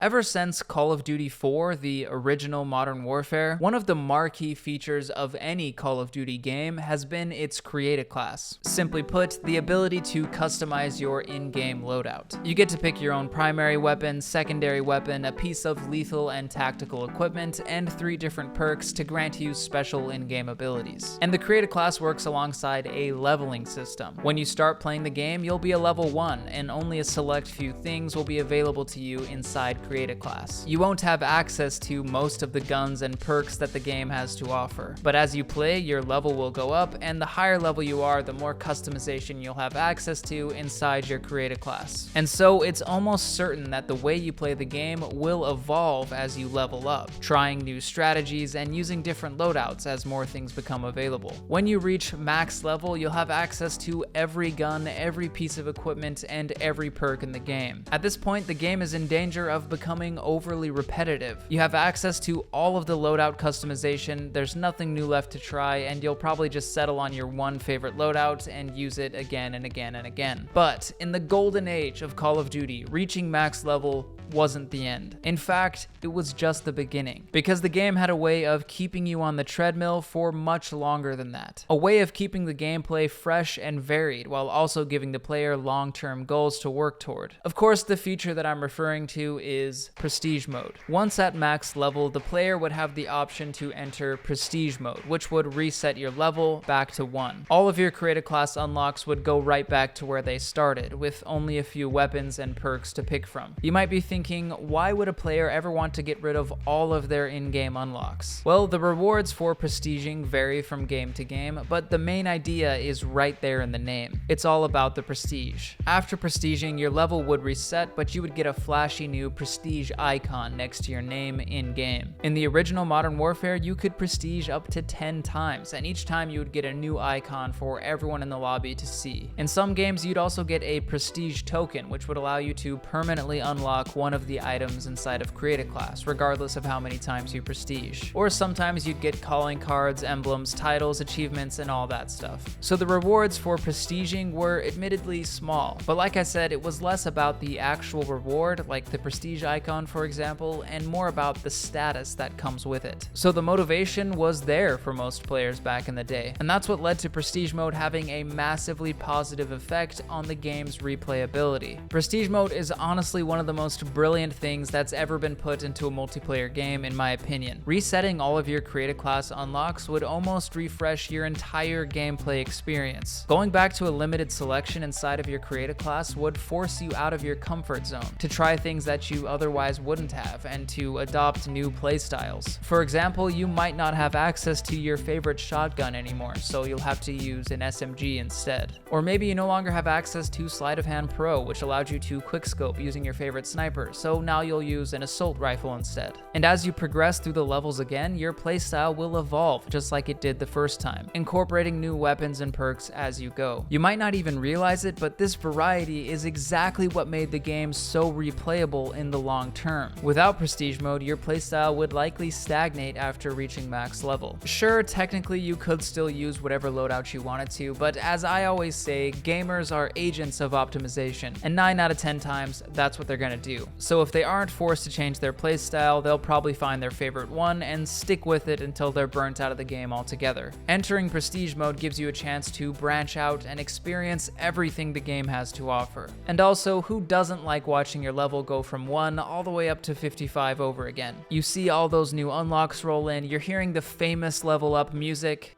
Ever since Call of Duty 4, the original Modern Warfare, one of the marquee features of any Call of Duty game has been its Create a Class. Simply put, the ability to customize your in-game loadout. You get to pick your own primary weapon, secondary weapon, a piece of lethal and tactical equipment, and 3 different perks to grant you special in-game abilities. And the Create a Class works alongside a leveling system. When you start playing the game, you'll be a level 1, and only a select few things will be available to you inside Create a Class. You won't have access to most of the guns and perks that the game has to offer, but as you play, your level will go up, and the higher level you are, the more customization you'll have access to inside your Create a Class. And so it's almost certain that the way you play the game will evolve as you level up, trying new strategies and using different loadouts as more things become available. When you reach max level, you'll have access to every gun, every piece of equipment, and every perk in the game. At this point, the game is in danger of becoming overly repetitive. You have access to all of the loadout customization, there's nothing new left to try, and you'll probably just settle on your one favorite loadout and use it again and again and again. But in the golden age of Call of Duty, reaching max level wasn't the end. In fact, it was just the beginning, because the game had a way of keeping you on the treadmill for much longer than that. A way of keeping the gameplay fresh and varied while also giving the player long-term goals to work toward. Of course, the feature that I'm referring to is Prestige Mode. Once at max level, the player would have the option to enter Prestige Mode, which would reset your level back to 1. All of your Create a Class unlocks would go right back to where they started, with only a few weapons and perks to pick from. You might be thinking, why would a player ever want to get rid of all of their in-game unlocks? Well, the rewards for prestiging vary from game to game, but the main idea is right there in the name. It's all about the prestige. After prestiging, your level would reset, but you would get a flashy new prestige icon next to your name in-game. In the original Modern Warfare, you could prestige up to 10 times, and each time you would get a new icon for everyone in the lobby to see. In some games, you'd also get a prestige token, which would allow you to permanently unlock one of the items inside of Create a Class, regardless of how many times you prestige. Or sometimes you'd get calling cards, emblems, titles, achievements, and all that stuff. So the rewards for prestiging were admittedly small, but like I said, it was less about the actual reward, like the prestige icon for example, and more about the status that comes with it. So the motivation was there for most players back in the day, and that's what led to Prestige Mode having a massively positive effect on the game's replayability. Prestige Mode is honestly one of the most brilliant things that's ever been put into a multiplayer game, in my opinion. Resetting all of your Create a Class unlocks would almost refresh your entire gameplay experience. Going back to a limited selection inside of your Create a Class would force you out of your comfort zone to try things that you otherwise wouldn't have and to adopt new playstyles. For example, you might not have access to your favorite shotgun anymore, so you'll have to use an SMG instead. Or maybe you no longer have access to Sleight of Hand Pro, which allowed you to quickscope using your favorite sniper, so now you'll use an assault rifle instead. And as you progress through the levels again, your playstyle will evolve just like it did the first time, incorporating new weapons and perks as you go. You might not even realize it, but this variety is exactly what made the game so replayable in the long term. Without Prestige Mode, your playstyle would likely stagnate after reaching max level. Sure, technically you could still use whatever loadout you wanted to, but as I always say, gamers are agents of optimization, and 9 out of 10 times, that's what they're gonna do. So if they aren't forced to change their playstyle, they'll probably find their favorite one and stick with it until they're burnt out of the game altogether. Entering Prestige Mode gives you a chance to branch out and experience everything the game has to offer. And also, who doesn't like watching your level go from 1 all the way up to 55 over again? You see all those new unlocks roll in, you're hearing the famous level up music,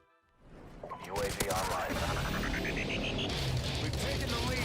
UAV online. We've taken the lead.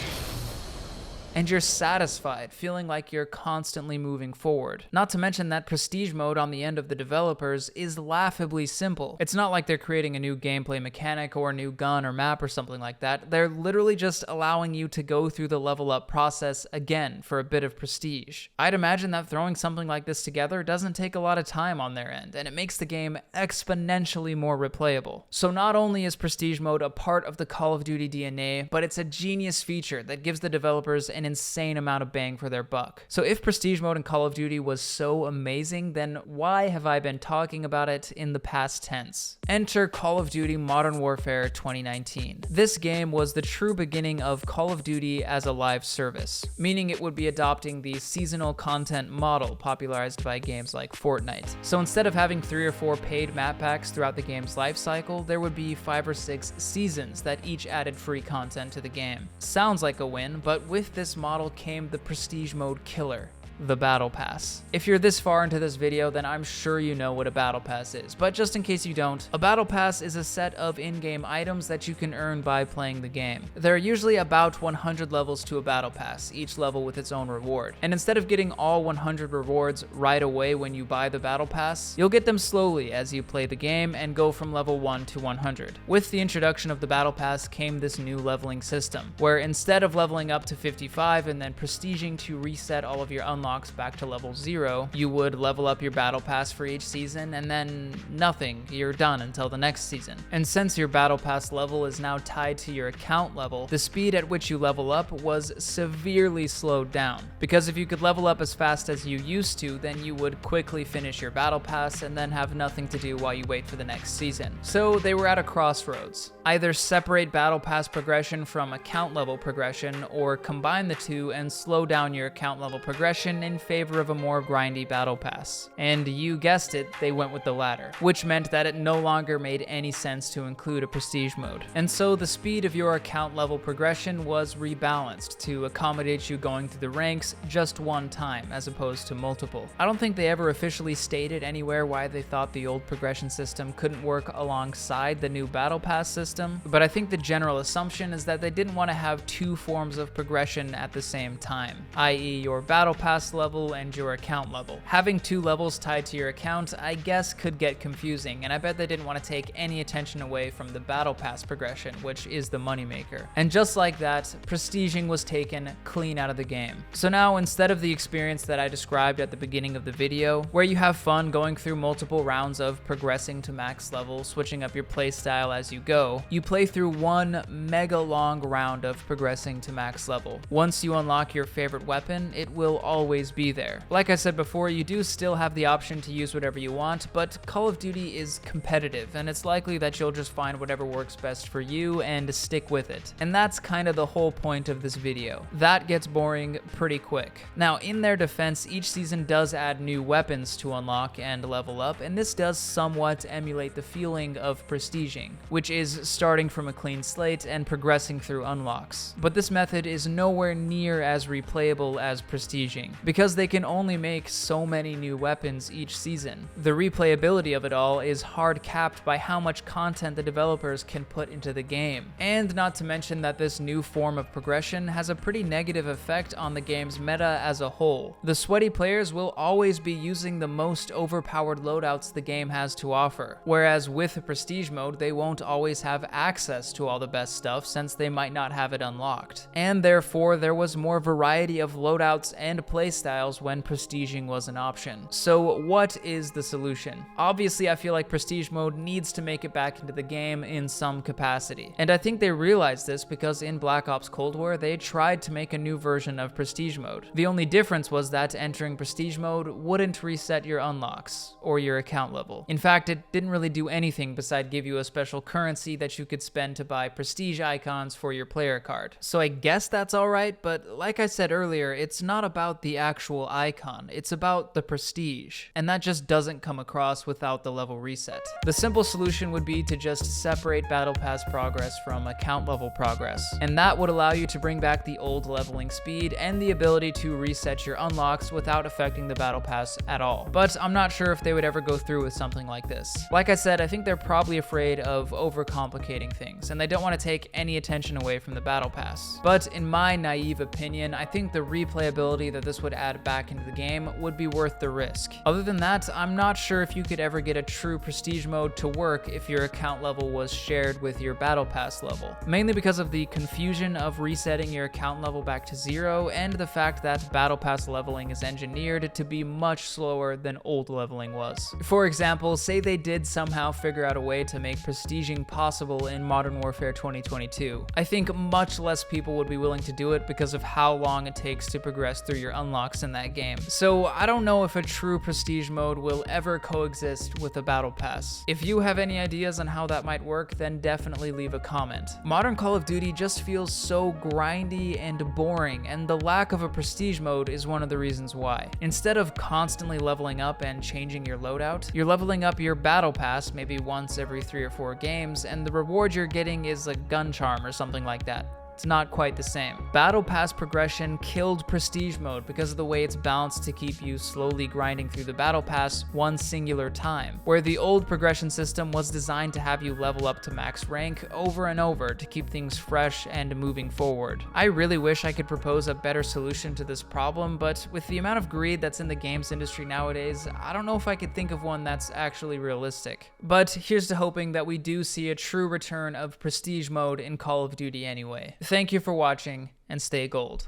and you're satisfied, feeling like you're constantly moving forward. Not to mention that Prestige Mode on the end of the developers is laughably simple. It's not like they're creating a new gameplay mechanic or a new gun or map or something like that. They're literally just allowing you to go through the level up process again for a bit of prestige. I'd imagine that throwing something like this together doesn't take a lot of time on their end, and it makes the game exponentially more replayable. So not only is Prestige Mode a part of the Call of Duty DNA, but it's a genius feature that gives the developers an insane amount of bang for their buck. So if Prestige Mode in Call of Duty was so amazing, then why have I been talking about it in the past tense? Enter Call of Duty Modern Warfare 2019. This game was the true beginning of Call of Duty as a live service, meaning it would be adopting the seasonal content model popularized by games like Fortnite. So instead of having 3 or 4 paid map packs throughout the game's life cycle, there would be 5 or 6 seasons that each added free content to the game. Sounds like a win, but with this model came the Prestige Mode killer: the Battle Pass. If you're this far into this video, then I'm sure you know what a Battle Pass is, but just in case you don't, a Battle Pass is a set of in-game items that you can earn by playing the game. There are usually about 100 levels to a Battle Pass, each level with its own reward. And instead of getting all 100 rewards right away when you buy the Battle Pass, you'll get them slowly as you play the game and go from level 1 to 100. With the introduction of the Battle Pass came this new leveling system, where instead of leveling up to 55 and then prestiging to reset all of your unlocks back to level 0, you would level up your Battle Pass for each season and then nothing, you're done until the next season. And since your Battle Pass level is now tied to your account level, the speed at which you level up was severely slowed down. Because if you could level up as fast as you used to, then you would quickly finish your Battle Pass and then have nothing to do while you wait for the next season. So they were at a crossroads. Either separate Battle Pass progression from account level progression, or combine the two and slow down your account level progression in favor of a more grindy Battle Pass. And you guessed it, they went with the latter, which meant that it no longer made any sense to include a Prestige Mode. And so the speed of your account level progression was rebalanced to accommodate you going through the ranks just one time as opposed to multiple. I don't think they ever officially stated anywhere why they thought the old progression system couldn't work alongside the new Battle Pass system, but I think the general assumption is that they didn't want to have 2 forms of progression at the same time, i.e. your Battle Pass level and your account level. Having 2 levels tied to your account, I guess, could get confusing, and I bet they didn't want to take any attention away from the Battle Pass progression, which is the moneymaker. And just like that, prestiging was taken clean out of the game. So now, instead of the experience that I described at the beginning of the video, where you have fun going through multiple rounds of progressing to max level, switching up your playstyle as you go, you play through one mega long round of progressing to max level. Once you unlock your favorite weapon, it will always be there. Like I said before, you do still have the option to use whatever you want, but Call of Duty is competitive, and it's likely that you'll just find whatever works best for you and stick with it. And that's kind of the whole point of this video. That gets boring pretty quick. Now, in their defense, each season does add new weapons to unlock and level up, and this does somewhat emulate the feeling of prestiging, which is starting from a clean slate and progressing through unlocks. But this method is nowhere near as replayable as prestiging, because they can only make so many new weapons each season. The replayability of it all is hard capped by how much content the developers can put into the game. And not to mention that this new form of progression has a pretty negative effect on the game's meta as a whole. The sweaty players will always be using the most overpowered loadouts the game has to offer, whereas with the Prestige Mode, they won't always have access to all the best stuff since they might not have it unlocked. And therefore, there was more variety of loadouts and playstyles when prestiging was an option. So what is the solution? Obviously, I feel like Prestige Mode needs to make it back into the game in some capacity. And I think they realized this because in Black Ops Cold War, they tried to make a new version of Prestige Mode. The only difference was that entering Prestige Mode wouldn't reset your unlocks or your account level. In fact, it didn't really do anything besides give you a special currency that you could spend to buy prestige icons for your player card. So I guess that's alright, but like I said earlier, it's not about the actual icon, it's about the prestige. And that just doesn't come across without the level reset. The simple solution would be to just separate Battle Pass progress from account level progress. And that would allow you to bring back the old leveling speed and the ability to reset your unlocks without affecting the Battle Pass at all. But I'm not sure if they would ever go through with something like this. Like I said, I think they're probably afraid of overcomplicating things, and they don't want to take any attention away from the Battle Pass. But in my naive opinion, I think the replayability that this would would add back into the game would be worth the risk. Other than that, I'm not sure if you could ever get a true prestige mode to work if your account level was shared with your battle pass level, mainly because of the confusion of resetting your account level back to 0 and the fact that battle pass leveling is engineered to be much slower than old leveling was. For example, say they did somehow figure out a way to make prestiging possible in Modern Warfare 2022. I think much less people would be willing to do it because of how long it takes to progress through your unlocks in that game. So I don't know if a true prestige mode will ever coexist with a battle pass. If you have any ideas on how that might work, then definitely leave a comment. Modern Call of Duty just feels so grindy and boring, and the lack of a prestige mode is one of the reasons why. Instead of constantly leveling up and changing your loadout, you're leveling up your battle pass maybe once every 3 or 4 games, and the reward you're getting is a gun charm or something like that. It's not quite the same. Battle Pass progression killed Prestige mode because of the way it's balanced to keep you slowly grinding through the Battle Pass one singular time, where the old progression system was designed to have you level up to max rank over and over to keep things fresh and moving forward. I really wish I could propose a better solution to this problem, but with the amount of greed that's in the games industry nowadays, I don't know if I could think of one that's actually realistic. But here's to hoping that we do see a true return of Prestige mode in Call of Duty anyway. Thank you for watching, and stay gold.